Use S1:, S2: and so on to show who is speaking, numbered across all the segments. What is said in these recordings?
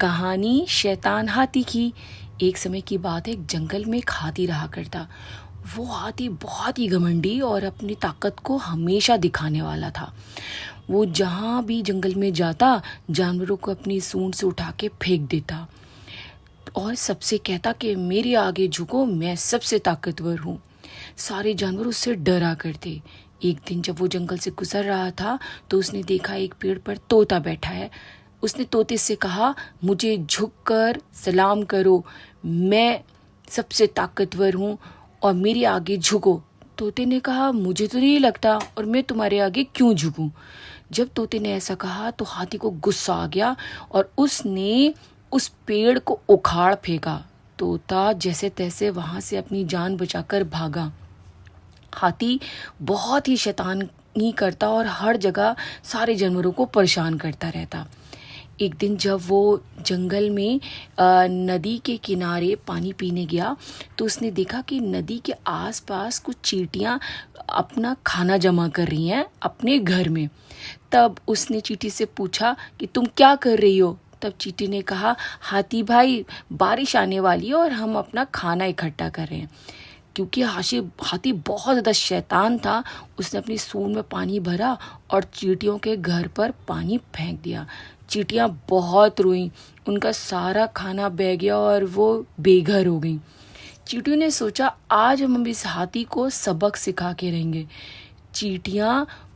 S1: कहानी शैतान हाथी की। एक समय की बात है, एक जंगल में एक हाथी रहा करता। वो हाथी बहुत ही घमंडी और अपनी ताकत को हमेशा दिखाने वाला था। वो जहाँ भी जंगल में जाता, जानवरों को अपनी सूंड से उठा के फेंक देता और सबसे कहता कि मेरे आगे झुको, मैं सबसे ताकतवर हूँ। सारे जानवर उससे डरा करते। एक दिन जब वो जंगल से गुजर रहा था तो उसने देखा एक पेड़ पर तोता बैठा है। उसने तोते से कहा, मुझे झुककर सलाम करो, मैं सबसे ताकतवर हूँ और मेरे आगे झुको। तोते ने कहा, मुझे तो नहीं लगता, और मैं तुम्हारे आगे क्यों झुकूं। जब तोते ने ऐसा कहा तो हाथी को गुस्सा आ गया और उसने उस पेड़ को उखाड़ फेंका। तोता जैसे तैसे वहां से अपनी जान बचाकर भागा। हाथी बहुत ही शैतानी करता और हर जगह सारे जानवरों को परेशान करता रहता। एक दिन जब वो जंगल में नदी के किनारे पानी पीने गया तो उसने देखा कि नदी के आसपास कुछ चींटियां अपना खाना जमा कर रही हैं अपने घर में। तब उसने चींटी से पूछा कि तुम क्या कर रही हो। तब चींटी ने कहा, हाथी भाई, बारिश आने वाली है और हम अपना खाना इकट्ठा कर रहे हैं। क्योंकि हाथी बहुत ज़्यादा शैतान था, उसने अपनी सूंड में पानी भरा और चींटियों के घर पर पानी फेंक दिया। चींटियां बहुत रोईं, उनका सारा खाना बह गया और वो बेघर हो गईं। चींटियों ने सोचा, आज हम इस हाथी को सबक सिखा के रहेंगे।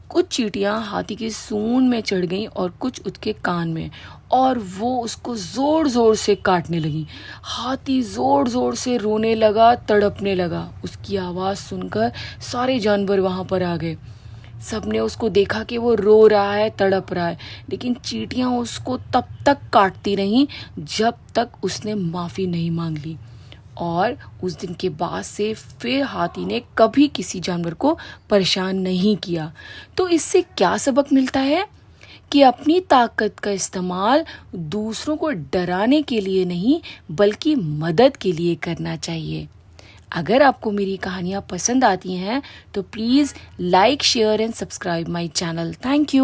S1: कुछ चींटियां हाथी की सूंड में चढ़ गईं और कुछ उसके कान में, और वो उसको जोर जोर से काटने लगी। हाथी जोर जोर से रोने लगा, तड़पने लगा। उसकी आवाज़ सुनकर सारे जानवर वहां पर आ गए। सबने उसको देखा कि वो रो रहा है, तड़प रहा है, लेकिन चींटियां उसको तब तक काटती रहीं जब तक उसने माफ़ी नहीं मांग ली। और उस दिन के बाद से फिर हाथी ने कभी किसी जानवर को परेशान नहीं किया। तो इससे क्या सबक मिलता है कि अपनी ताकत का इस्तेमाल दूसरों को डराने के लिए नहीं बल्कि मदद के लिए करना चाहिए। अगर आपको मेरी कहानियाँ पसंद आती हैं तो please like, share and subscribe my channel. Thank you.